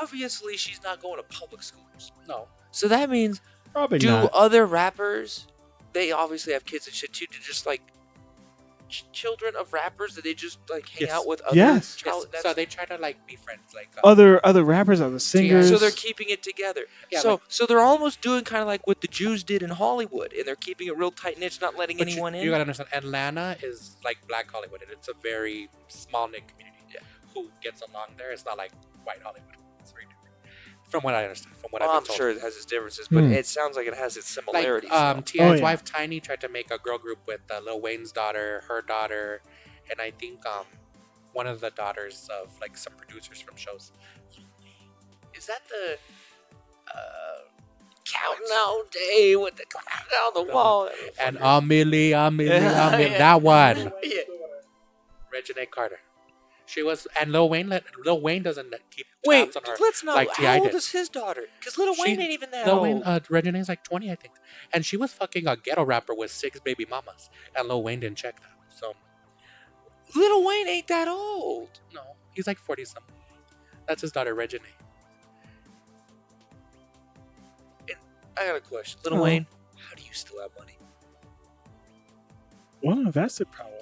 obviously, she's not going to public schools. No. So that means, Probably do not. other rappers? They obviously have kids and shit too. To just like children of rappers that they just like hang Yes. out with other Yes. child? So they try to like be friends, like Other rappers, other singers. So they're keeping it together. Yeah, so they're almost doing kind of like what the Jews did in Hollywood, and they're keeping it real tight knit, not letting But anyone you in. gotta understand, Atlanta is like Black Hollywood, and it's a very small knit community. Yeah. Who gets along there? It's not like white Hollywood. It's very different, from what I understand. From what Well, I've I'm been told. sure it has its differences, but Hmm. it sounds like it has its Like similarities. though. T.I.'s yeah. wife Tiny tried to make a girl group with Lil Wayne's daughter, her daughter, and I think one of the daughters of like some producers from shows. Is that the countdown day with the clock on the wall? And Amelie, Yeah. that one. Yeah. Reginae Carter. She was, and Lil Wayne doesn't keep Wait, tabs on her. let's not. like how T.I. old did. is his daughter? Because Little Wayne ain't even that Lil old. Wayne, Reginae's like 20, I think, and she was fucking a ghetto rapper with 6 baby mamas, and Lil Wayne didn't check that. So Little Wayne ain't that old. no, he's like 40 something. That's his daughter Reginae. I got a question. Little Oh. Wayne, how do you still have money? Well invested, probably.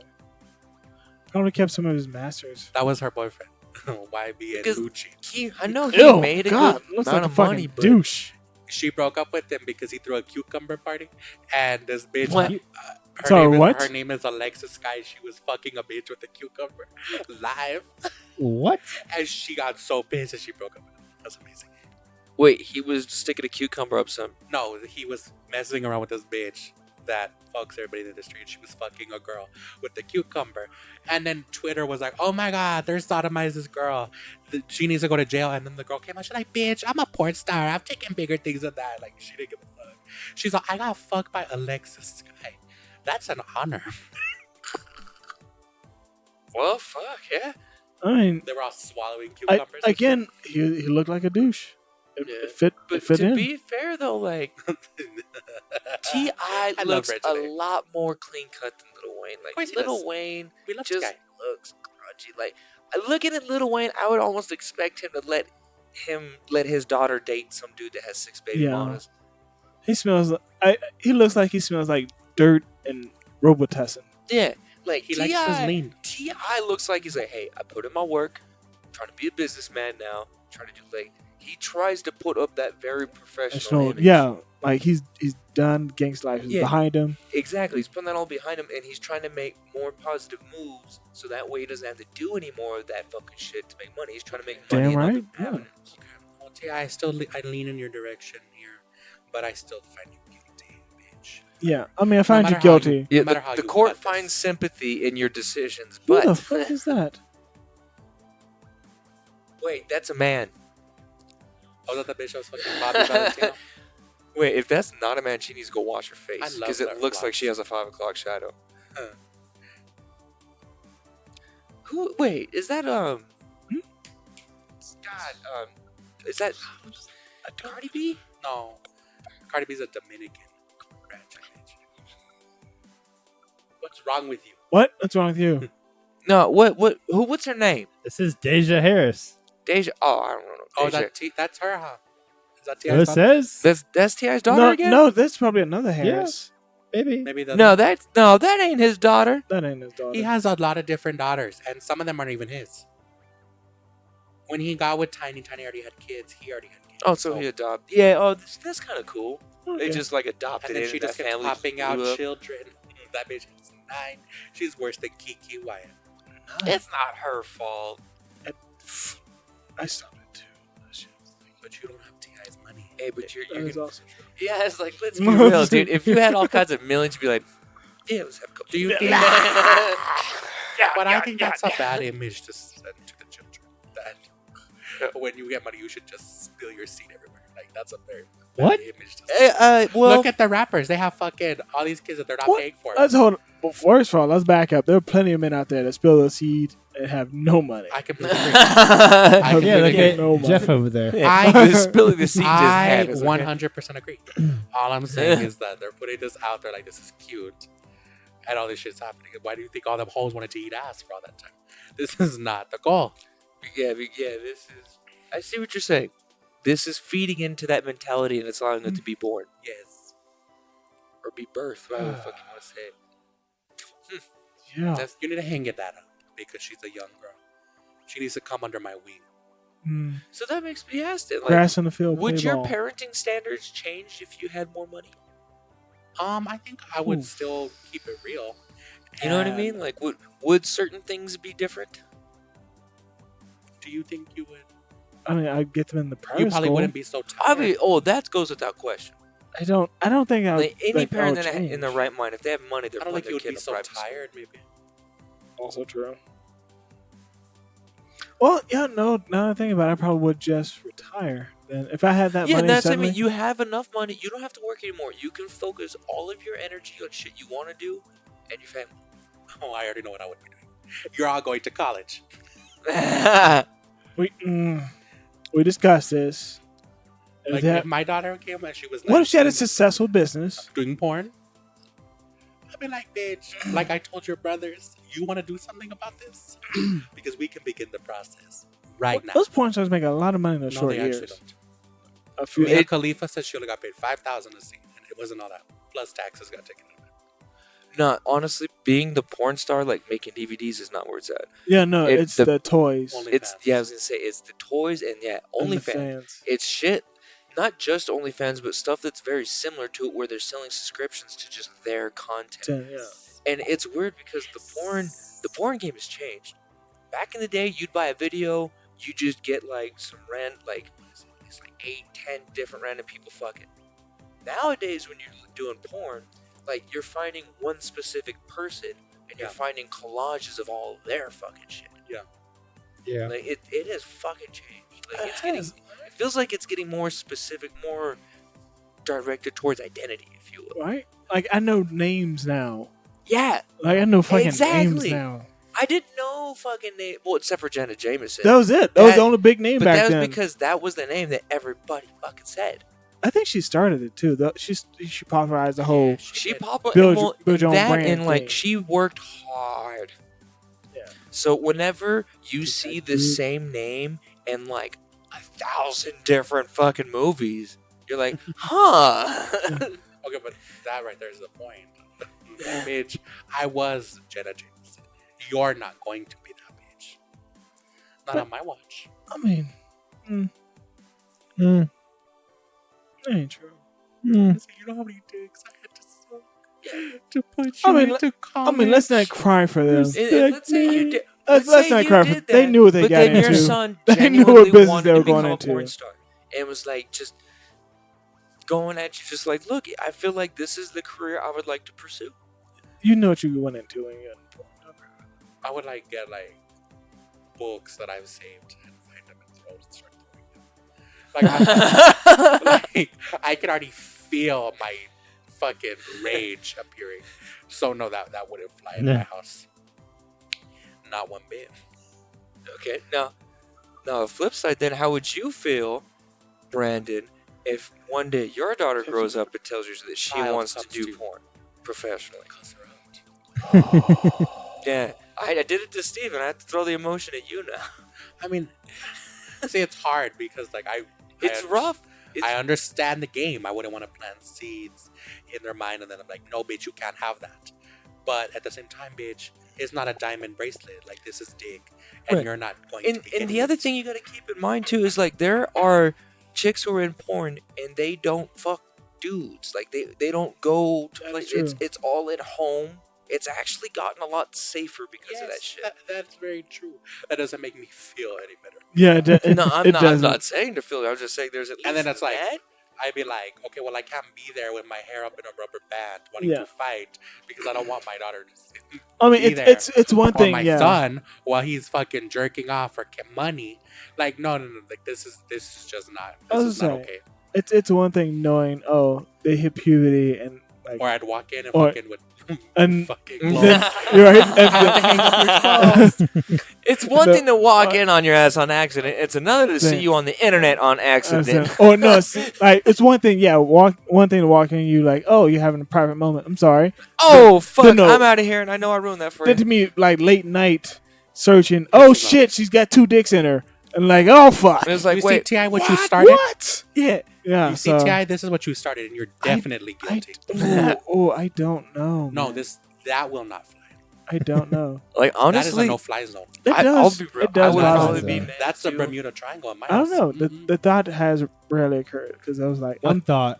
Probably kept some of his masters. That was her boyfriend, YB and Because- Gucci. I know he Ew, made a God, good looks amount like a of fucking money, but douche. She broke up with him because he threw a cucumber party, and this bitch. What? Her Sorry, name what? Her name is Alexis Sky. She was fucking a bitch with a cucumber live, What? and she got so pissed that she broke up with him. That's amazing. wait, he was sticking a cucumber up some. No, he was messing around with this bitch that fucks everybody in the street. She was fucking a girl with the cucumber. And then Twitter was like, oh my God, they're sodomized this girl. She needs to go to jail. And then the girl came out. She's like, bitch, I'm a porn star. I've taken bigger things than that. Like, she didn't give a fuck. She's like, I got fucked by Alexis Sky. That's an honor. Well, fuck, yeah. I mean, They were all swallowing I, cucumbers. and again, he looked like a douche. It, Yeah, it fit. But It fit to in. be fair, though, like, shit. T.I. love looks a Reginae. lot more clean cut than Little Wayne. Of course Like, he Little does. Wayne We love just this guy. looks grungy. Like, looking at Little Wayne, I would almost expect him to let his daughter date some dude that has 6 baby Yeah. mamas. He smells. He looks like he smells like dirt and Robitussin. Yeah, like He likes his lean. T.I. looks like he's like, hey, I put in my work, I'm trying to be a businessman now, trying to do like he tries to put up that very professional image. Yeah, like he's done. Gangsta life is Yeah. behind him. Exactly. He's putting that all behind him, and he's trying to make more positive moves, so that way he doesn't have to do any more of that fucking shit to make money. He's trying to make money Damn in right, other yeah. avenues. Well, T.I., I lean in your direction here, but I still find you guilty, bitch. Yeah, I mean, I find you matter how guilty. Yeah, No matter how the you court cut this. finds sympathy in your decisions, Who the but fuck is that? wait, that's a man. Oh, that the bitch was fucking Bobby Valentino? Wait, if that's not a man, she needs to go wash her face I love because it her looks like locks. she has a 5 o'clock shadow. Huh. Who? Wait, is that God? Is that Cardi B? No. Cardi B's a Dominican. Congratulations. What's wrong with you? What? What's wrong with you? No. What? Who? What's her name? This is Deja Harris. Deja. Oh, I don't know. Oh, Deja. that's her, huh? Is that So it T.I.'s daughter? says. That's T.I.'s daughter No, again. no, that's probably another Harris. Maybe. Maybe the No, that ain't his daughter. That ain't his daughter. He has a lot of different daughters, and some of them aren't even his. When he got with Tiny already had kids. He already had kids. Oh, so he adopted. Yeah. Oh, that's kind of cool. Okay. They just like adopted And then it, she and just that kept family popping blew out up. children. That bitch is 9. She's worse than Kiki Wyatt. It's not her fault. I stopped it too. That shit was like- But you don't have T.I.'s money. Hey, but you're That is gonna, also true. yeah. It's like let's be real, dude. If you had all kinds of millions, you'd be like, yeah, let's have a couple. Do you think Yeah. But I think that's a bad image to send to the children. That when you get money, you should just spill your seed everywhere. Like that's a very bad What? image to send. Well, Look at the rappers. They have fucking all these kids that they're not What? paying for. Let's hold. Well, first of all, let's back up. There are plenty of men out there that spill their seed and have no money. I completely agree. I Yeah, look Yeah, at no Jeff money. over there. I spilling the seeds. I is 100% agree. All I'm saying is that they're putting this out there like this is cute, and all this shit's happening. Why do you think all them hoes wanted to eat ass for all that time? This is not the goal. Yeah. This is. I see what you're saying. This is feeding into that mentality, and it's allowing them to be born Yes. or be birthed. Whatever the fuck you want to say. Yeah. You need to hang it that up because she's a young girl. She needs to come under my wing. Mm. So that makes me ask it. Like, Grass in the field. would play your ball. parenting standards change if you had more money? I think I would Oof. still keep it real. You know what I And mean? Like, would certain things be different? Do you think you would? I mean, I'd get them in the private You probably school. wouldn't be so tired. I mean, that goes without question. I don't think I would. Like any parent that in change. their right mind, if they have money, they're I don't putting think you their would kid be in so private school. tired, maybe. Also true. Well, yeah, no. Now that I think about it, I probably would just retire. Then, if I had that Yeah, money, that's. I suddenly, mean, you have enough money. You don't have to work anymore. You can focus all of your energy on shit you want to do, and your family. Oh, I already know what I would be doing. You're all going to college. we discussed this. If Like, that- if my daughter came and she was what if she had a 19, successful business? doing porn? I'd be like, bitch, like I told your brothers, you want to do something about this? Because we can begin the process right now. Those porn stars make a lot of money in those No, short they actually years. don't. A few. Mia Khalifa said she only got paid $5,000 a scene, and it wasn't all that. Plus taxes got taken out of it. No, honestly, being the porn star, like making DVDs, is not where it's at. Yeah, no, it's the toys. Only- It's OnlyFans. yeah, I was gonna say it's the toys and and the OnlyFans. fans. It's shit. Not just OnlyFans, but stuff that's very similar to it, where they're selling subscriptions to just their content. Yeah. And it's weird because the porn game has changed. Back in the day, you'd buy a video, you just get like some it's like 8, 10 different random people fucking. Nowadays, when you're doing porn, like you're finding one specific person and you're Yeah. finding collages of all their fucking shit. Yeah. Like it has fucking changed. Like It has. it feels like it's getting more specific, more directed towards identity, if you will. Right? Like I know names now. Yeah, Like I know fucking names Exactly. now. I didn't know fucking name. Well, except for Janet Jameson. That was it. That was That- the only big name but back that was then. because that was the name that everybody fucking said. I think she started it too. She popularized the whole. She popped Build your own that brand and like thing. she worked hard. Yeah. So whenever you She's see like, the dude. same name in like 1,000 different fucking movies, you're like, huh? Okay, but that right there is the point. Bitch, I was Jenna Jameson. You're not going to be that bitch. Not on my watch. I mean, Mm. that ain't true. Mm. So you know how many dicks I had to suck to put you I mean, into college? I mean, let's not cry for them. Let's say you did. Let's say not you cry for did They that, knew what they but got then into. your son They knew what genuinely business wanted they were to become going a porn into. star, and was like just going at you, just like, look, I feel like this is the career I would like to pursue. You know what you went into when you got into porn. I would like get like books that I've saved and find them and throw and start throwing them. Like I can already feel my fucking rage appearing. So no, that wouldn't fly in Yeah. my house. Not one bit. Okay, now the flip side, then, how would you feel, Brandon, if one day your daughter grows up and tells you that she Child wants to comes do to you. porn professionally? Cuss her out. Yeah, I did it to Steven. I have to throw the emotion at you now. I mean, see, it's hard because like It's I rough. It's, I understand the game. I wouldn't want to plant seeds in their mind, and then I'm like, no, bitch, you can't have that. But at the same time, bitch, it's not a diamond bracelet. Like, this is dick, and Right. you're not going and to be and getting the other it. thing you got to keep in mind too is like there are chicks who are in porn and they don't fuck dudes. Like they don't go to That's places. true. It's all at home. It's actually gotten a lot safer because of that Yes, shit. that's very true. That doesn't make me feel any better. Yeah, it, No, I'm it not. I'm doesn't. not saying to feel it. I'm just saying there's at least And then it's like, that. I'd be like, okay, well, I can't be there with my hair up in a rubber band wanting Yeah. to fight because I don't want my daughter to sit I mean, be there. it's one or thing. my Yeah, son while he's fucking jerking off for money. Like, no. Like, this is just not. I This was is not saying, okay. it's one thing knowing they hit puberty and like Or I'd walk in and Or- fucking would and fucking then- blow. then, you're right. Have to hang up your clothes. It's one No, thing to walk in on your ass on accident. It's another to see Same. you on the internet on accident. Or no, like it's one thing. Yeah, one thing to walk in, you like, oh, you're having a private moment. I'm sorry. Oh fuck! no. I'm out of here, and I know I ruined that for Then to you. me, like late night searching. Oh is not- shit, she's got 2 dicks in her, and like, oh fuck. And it's like, you wait, see, Ti, what you started? What? yeah. Yeah. You see, so, Ti, this is what you started, and you're definitely guilty. I don't know. No, man. that will not fly. I don't know. Like That is a honestly, no-fly zone. It I'll does. be real. It does I would bother probably me. be mad That's the too. Bermuda Triangle in my I house. don't know. The thought has rarely occurred because I was like, One thought.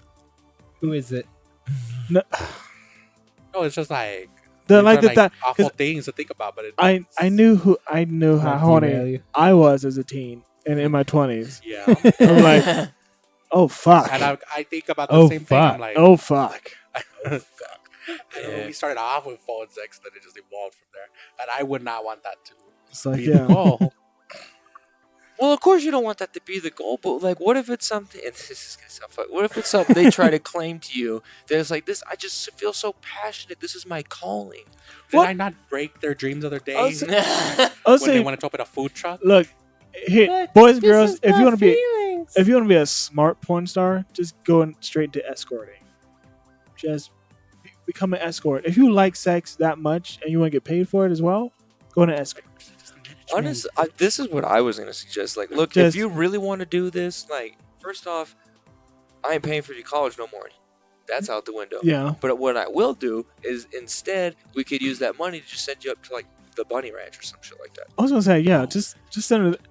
Who is it? no, No, it's just like the these like are, the like thought. awful 'Cause things to think about, but I knew how Might horny derail you. I was as a teen and in my 20s. yeah. I'm like, oh fuck, And I think about the Oh, same thing. I'm fuck. like, oh fuck. I know we started off with phone sex, then it just evolved from there. And I would not want that to It's like be yeah. the goal. Well, of course you don't want that to be the goal, but like, what if it's something? And this is gonna sound funny. What if it's something they try to claim to you? There's like this. I just feel so passionate. This is my calling. Did What? I not break their dreams the other day I was- when I was they saying, wanted to open a food truck? look, here, boys and girls, if you want to be a smart porn star, just go straight into escorting. Just become an escort. If you like sex that much and you want to get paid for it as well, go into escort. Honestly, this is what I was gonna suggest. Like, look, Just- if you really want to do this, like, first off, I ain't paying for your college no more. That's out the window. Yeah. But what I will do is instead we could use that money to just send you up to like the bunny ranch or some shit like that. I was gonna say, yeah, just send it.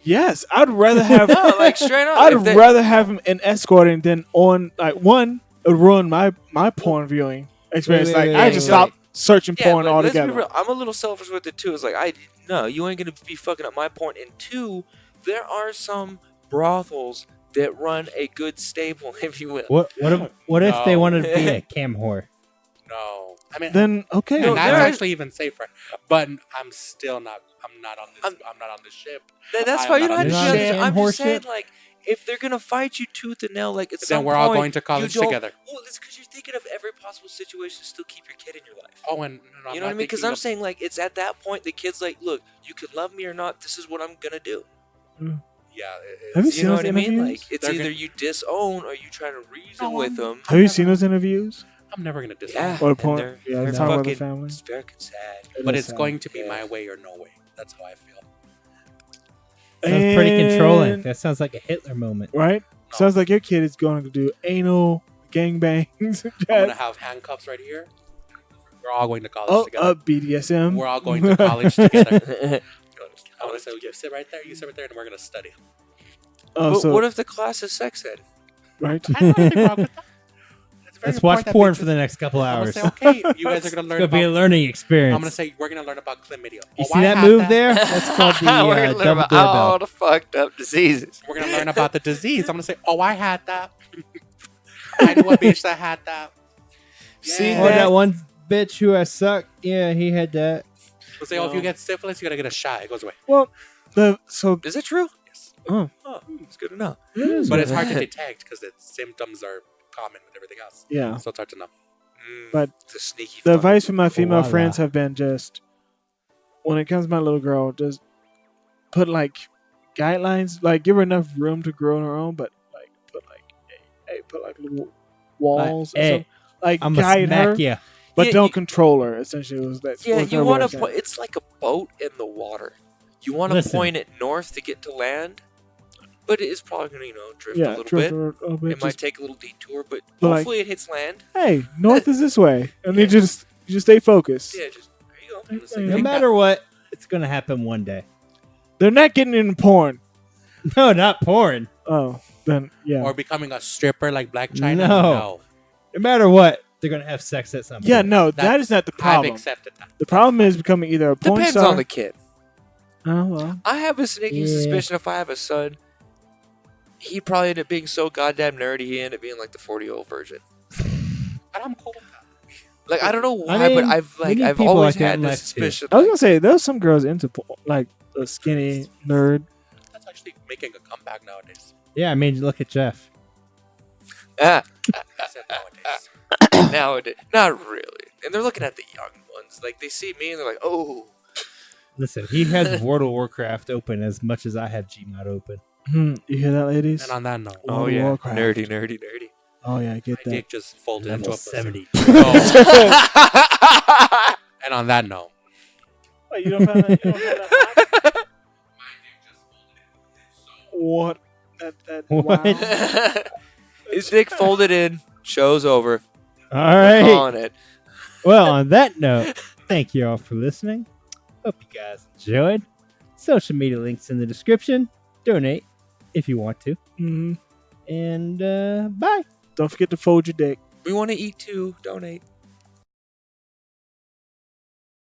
Yes, I'd rather have. No, like straight up. I'd if they- rather have him in escorting than on like one. It would ruin my porn viewing experience. Wait, like wait, I wait, just wait. stop searching Yeah, porn like, let's be altogether. real. I'm a little selfish with it too. It's like no, you ain't gonna be fucking up my porn. And two, there are some brothels that run a good stable, if you will. What if they No. wanted to be a cam whore? No. I mean, Then okay, No, and that's there are- actually even safer. But I'm still not. I'm not on this. I'm not on the ship. That's I why am you not don't have to on be the on shit. this. I'm Horse just saying, shit. like, if they're gonna fight you tooth and nail, like, at Then some we're all point, going to you college don't- together. Well, it's because you're thinking of every possible situation to still keep your kid in your life. Oh, and no, You know what I mean? Because I'm saying, like, it's at that point the kid's like, look, you can love me or not. This is what I'm gonna do. yeah. Have you You seen know those what I mean? interviews? Like, it's They're either gonna- you disown or you try to reason with them. Have you seen those interviews? I'm never gonna disown. Yeah, Or the and porn? they're- Yeah, they're talking about the fucking- family. It's very sad. But It it's is going to be Yeah. my way or no way. That's how I feel. Sounds pretty controlling. And- That sounds like a Hitler moment. right? No. Sounds like your kid is going to do anal gangbangs. I'm gonna have handcuffs right here. We're all going to college Oh, together. BDSM. We're all going to college together. but I'm gonna say you sit right there. You sit right there, and we're gonna study. Oh, so what if the class is sex ed? right? I don't think wrong with that. It's very Let's watch important that porn bitches- for the next couple I'm gonna hours. say, okay, you guys are gonna It's learn gonna be a about. learning experience. I'm gonna say we're gonna learn about chlamydia. you Oh, see I that had move there? That's called the We're gonna learn double about all doorbell. the fucked up diseases. We're gonna learn about the disease. I'm gonna say, oh, I had that. I knew a bitch that had that. See Yeah. Or that? that one bitch who I sucked. Yeah, he had that. We'll say, oh, if you get syphilis, you gotta get a shot. It goes away. Well, so Is it true? Yes. oh, Oh, it's good to know. it is. But it's hard to detect because its symptoms are common with everything else. Yeah. So it's hard to know. But it's a sneaky. The fuck. advice from my female Voila. friends have been just when it comes to my little girl, just put like guidelines, like give her enough room to grow on her own, but like put like little walls, or hey, something. Like I'm gonna guide her, smack you. but Yeah, don't you- control her. Essentially, was that? Yeah, was you her want way of to saying put. It's like a boat in the water. You want to Listen. point it north to get to land, but it is probably gonna, drift yeah, a little drift bit. her a little bit, It might just, take a little detour, but But, like- hopefully it hits land. hey, north is this way, and Yeah. you just stay focused. Yeah, just there you go. Yeah. It's like, No take matter what, it's gonna happen one day. They're not getting into porn. No, not porn. Oh, then yeah, Or becoming a stripper like Black China. No. No matter what, they're gonna have sex at some point. yeah. No, that That's- is not the I've problem. accepted that. The problem is becoming either a porn Depends star. on the kid. Oh well. I have a sneaky Yeah. suspicion if I have a son, he'd probably end up being so goddamn nerdy. He end up being like the 40-year-old virgin. And I'm cool with that. Like I don't know why, I mean, but I've we need I've people always like that had in this life, too. suspicion. I was gonna say there's some girls into porn, like a skinny nerd. That's actually making a comeback nowadays. Yeah, I mean, look at Jeff. Ah, I said nowadays. nowadays, not really. And they're looking at the young ones. Like they see me and they're like, oh. Listen, he has World of Warcraft open as much as I have Gmod open. You hear that, ladies? And on that note, World Oh of yeah, Warcraft. nerdy. Oh yeah, I get my that. dick just folded into Level a pussy. 70. And on that note, Wait, you don't find that? You don't find that? What? That What? Wow. His dick folded in. Show's over. All We're right. calling it. Well, on that note, thank you all for listening. Hope you guys enjoyed. Social media links in the description. Donate if you want to. Hmm. And bye. Don't forget to fold your dick. We want to eat too. Donate.